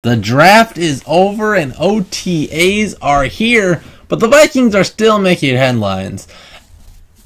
The draft is over and OTAs are here, but the Vikings are still making headlines.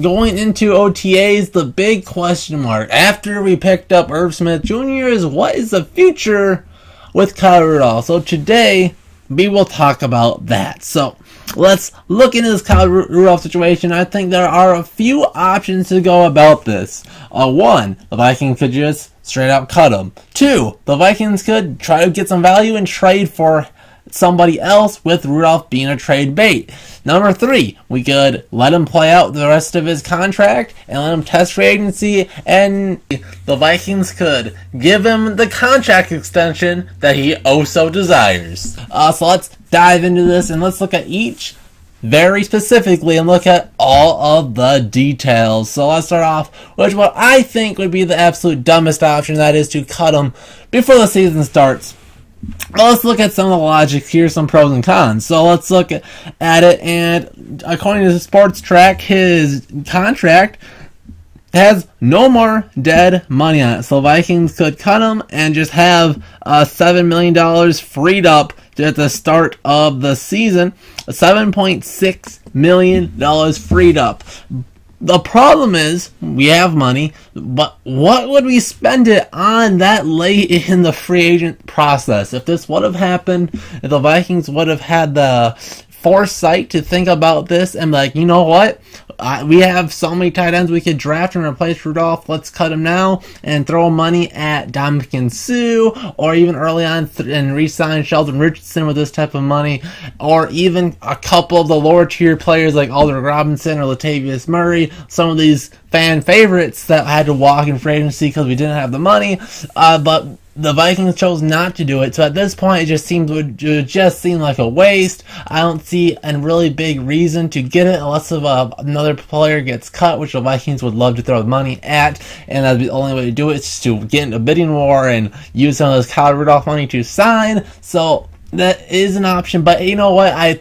Going into OTAs, the big question mark after we picked up Irv Smith Jr. is what is the future with Kyle Rudolph? So today, we will talk about that. So let's look into this Kyle Rudolph situation. I think there are a few options to go about this. One, the Vikings could just straight out cut him. Two, the Vikings could try to get some value and trade for somebody else with Rudolph being a trade bait. Number three, we could let him play out the rest of his contract and let him test free agency, and the Vikings could give him the contract extension that he oh so desires. So let's dive into this and let's look at each very specifically and look at all of the details. So let's start off with what I think would be the absolute dumbest option, that is to cut him before the season starts. Well, let's look at some of the logic. Here's some pros and cons. So let's look at it, and according to the Sports Track, his contract has no more dead money on it. So Vikings could cut him and just have $7 million freed up at the start of the season. $7.6 million freed up. The problem is, we have money, but what would we spend it on that late in the free agent process? If this would have happened, if the Vikings would have had the foresight to think about this and be like, you know what? We have so many tight ends we could draft and replace Rudolph. Let's cut him now and throw money at Dominican Sue, or even early on and re-sign Sheldon Richardson with this type of money, or even a couple of the lower tier players like Alden Robinson or Latavius Murray, some of these fan favorites that had to walk in free agency because we didn't have the money, but the Vikings chose not to do it. So at this point, it just seemed like a waste. I don't see a really big reason to get it unless another player gets cut, which the Vikings would love to throw money at, and that'd be the only way to do it, is to get in a bidding war and use some of this Kyle Rudolph money to sign. So that is an option, but you know what? I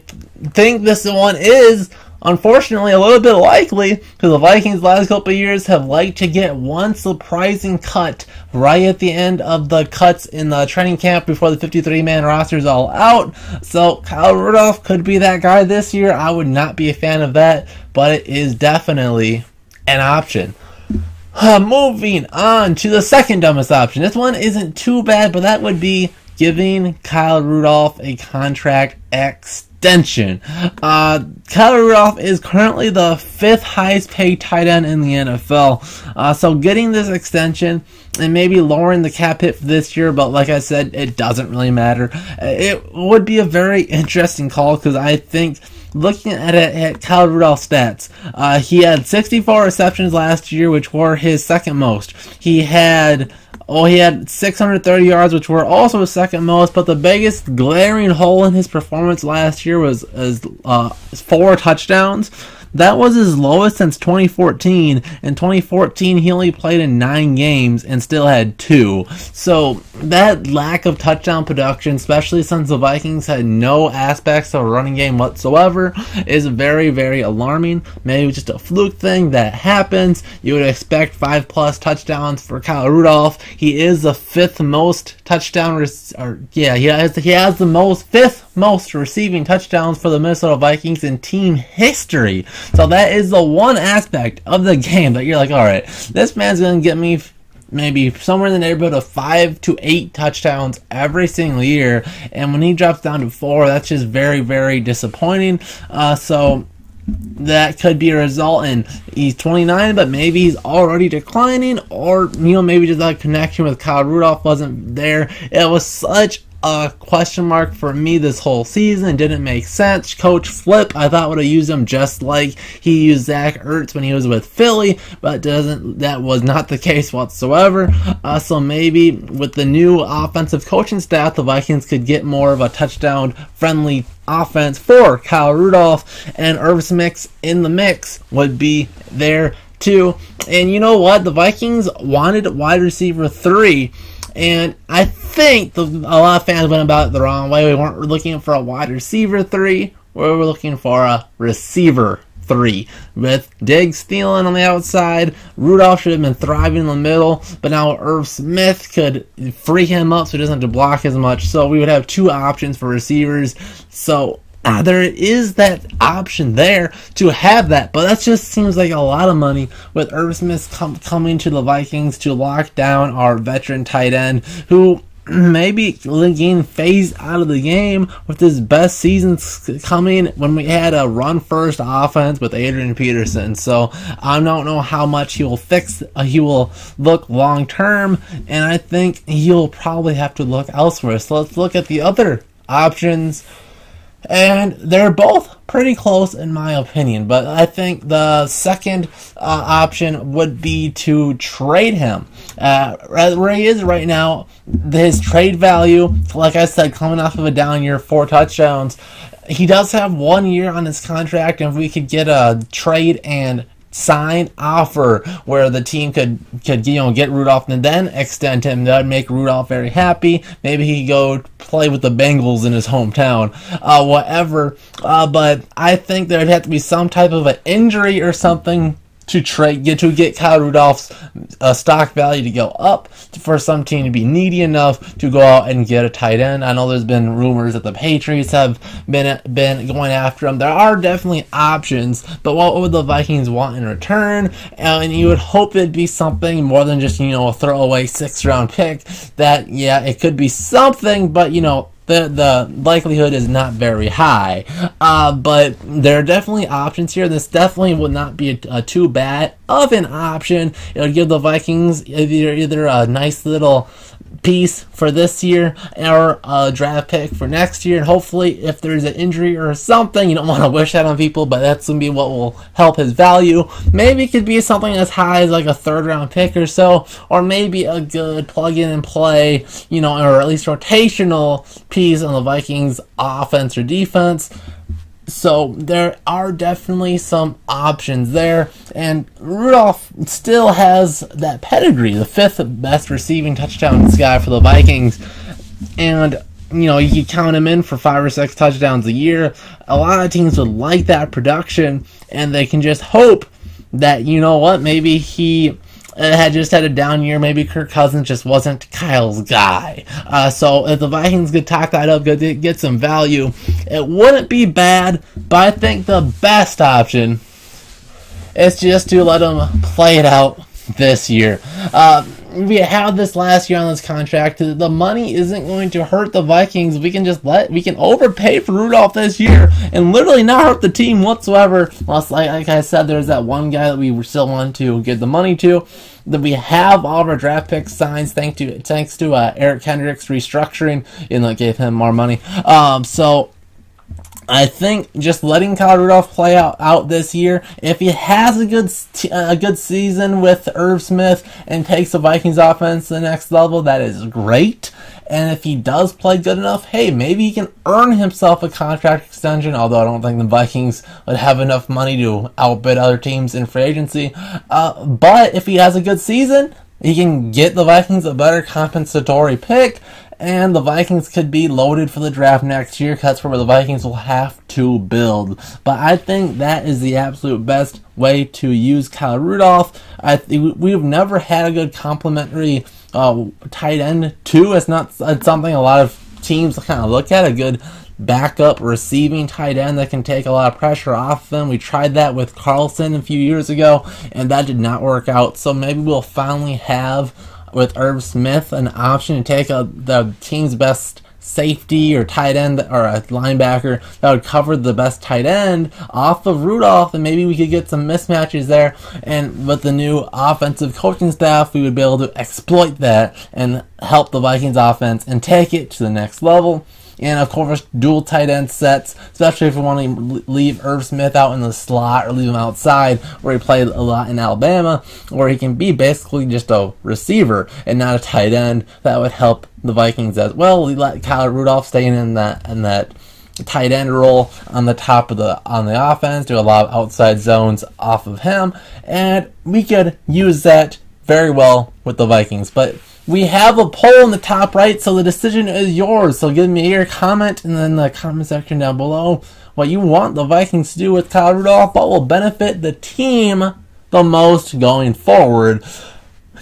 think this one is unfortunately a little bit likely, because the Vikings last couple of years have liked to get one surprising cut right at the end of the cuts in the training camp before the 53-man roster is all out. So Kyle Rudolph could be that guy this year. I would not be a fan of that, but it is definitely an option. Moving on to the second dumbest option. This one isn't too bad, but that would be giving Kyle Rudolph a contract extension. Kyle Rudolph is currently the 5th highest paid tight end in the NFL. So getting this extension and maybe lowering the cap hit for this year, but like I said, it doesn't really matter. It would be a very interesting call, because I think looking at Kyle Rudolph's stats, he had 64 receptions last year, which were his second most. He had 630 yards, which were also his second most, but the biggest glaring hole in his performance last year was 4 touchdowns. That was his lowest since 2014. In 2014, he only played in 9 games and still had 2. So that lack of touchdown production, especially since the Vikings had no aspects of a running game whatsoever, is very, very alarming. Maybe just a fluke thing that happens. You would expect 5+ touchdowns for Kyle Rudolph. He is the 5th most touchdown, he has the 5th most receiving touchdowns for the Minnesota Vikings in team history. So that is the one aspect of the game that you're like, alright, this man's going to get me maybe somewhere in the neighborhood of 5 to 8 touchdowns every single year, and when he drops down to 4, that's just very, very disappointing. So that could be a result in he's 29, but maybe he's already declining, or maybe just that connection with Kyle Rudolph wasn't there. It was such a question mark for me this whole season. It didn't make sense. Coach Flip, I thought, would have used him just like he used Zach Ertz when he was with Philly, but that was not the case whatsoever. So maybe with the new offensive coaching staff, the Vikings could get more of a touchdown-friendly offense for Kyle Rudolph, and Irv Smith in the mix would be there too. And you know what? The Vikings wanted wide receiver 3. And I think a lot of fans went about it the wrong way. We weren't looking for a wide receiver 3. We were looking for a receiver 3. With Diggs stealing on the outside, Rudolph should have been thriving in the middle, but now Irv Smith could free him up so he doesn't have to block as much. So we would have 2 options for receivers. So there is that option there to have that, but that just seems like a lot of money with Irv Smith coming to the Vikings to lock down our veteran tight end who maybe getting phased out of the game with his best seasons coming when we had a run-first offense with Adrian Peterson. So I don't know how much he will look long-term, and I think he'll probably have to look elsewhere. So let's look at the other options. And they're both pretty close in my opinion, but I think the second option would be to trade him. Where he is right now, his trade value, like I said, coming off of a down year, 4 touchdowns, he does have 1 year on his contract, and if we could get a trade and sign offer where the team could get Rudolph and then extend him, that would make Rudolph very happy. Maybe he could go play with the Bengals in his hometown, whatever. But I think there'd have to be some type of an injury or something to get Kyle Rudolph's stock value to go up for some team to be needy enough to go out and get a tight end. I know there's been rumors that the Patriots have been going after him. There are definitely options, but what would the Vikings want in return? And you would hope it'd be something more than just a throwaway 6th-round pick. That it could be something, but the likelihood is not very high, but there are definitely options here. This definitely would not be a too bad of an option. It would give the Vikings either a nice little piece for this year or a draft pick for next year, and hopefully if there's an injury or something, you don't want to wish that on people, but that's going to be what will help his value. Maybe it could be something as high as like a 3rd-round pick or so, or maybe a good plug-in and play, or at least rotational piece on the Vikings offense or defense. So there are definitely some options there, and Rudolph still has that pedigree, the 5th best receiving touchdowns guy for the Vikings, and you can count him in for 5 or 6 touchdowns a year. A lot of teams would like that production, and they can just hope that maybe he had just had a down year. Maybe Kirk Cousins just wasn't Kyle's guy. So if the Vikings could talk that up, get some value, it wouldn't be bad, but I think the best option is just to let him play it out this year. We had this last year on this contract. The money isn't going to hurt the Vikings. We can overpay for Rudolph this year and literally not hurt the team whatsoever. Unless, like I said, there's that one guy that we still want to give the money to. That we have all of our draft picks signed thanks to Eric Kendricks restructuring, and that gave him more money. So I think just letting Kyle Rudolph play out this year, if he has a good season with Irv Smith and takes the Vikings offense to the next level, that is great. And if he does play good enough, hey, maybe he can earn himself a contract extension, although I don't think the Vikings would have enough money to outbid other teams in free agency. But if he has a good season, he can get the Vikings a better compensatory pick, and the Vikings could be loaded for the draft next year, because that's where the Vikings will have to build. But I think that is the absolute best way to use Kyle Rudolph. We've never had a good complementary tight end too. It's something a lot of teams kind of look at, a good backup receiving tight end that can take a lot of pressure off them. We tried that with Carlson a few years ago, and that did not work out. So maybe we'll finally have, with Irv Smith, an option to take the team's best safety or tight end or a linebacker that would cover the best tight end off of Rudolph, and maybe we could get some mismatches there. And with the new offensive coaching staff, we would be able to exploit that and help the Vikings offense and take it to the next level. And of course, dual tight end sets, especially if we want to leave Irv Smith out in the slot or leave him outside where he played a lot in Alabama, where he can be basically just a receiver and not a tight end. That would help the Vikings as well. We let Kyle Rudolph stay in that tight end role on the top of the offense, do a lot of outside zones off of him, and we could use that very well with the Vikings. But We have a poll in the top right, so the decision is yours. So give me your comment in the comment section down below what you want the Vikings to do with Kyle Rudolph, what will benefit the team the most going forward.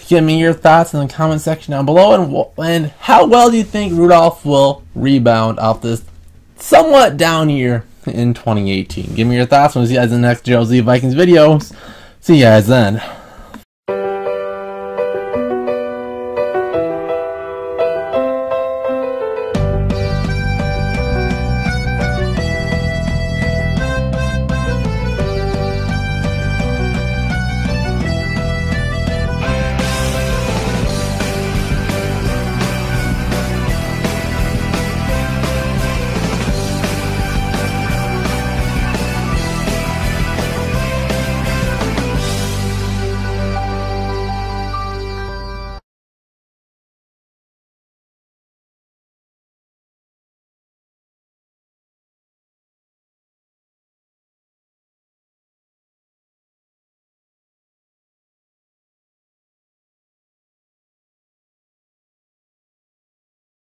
Give me your thoughts in the comment section down below, and how well do you think Rudolph will rebound off this somewhat down year in 2018? Give me your thoughts. We'll see you guys in the next JLZ Vikings videos. See you guys then.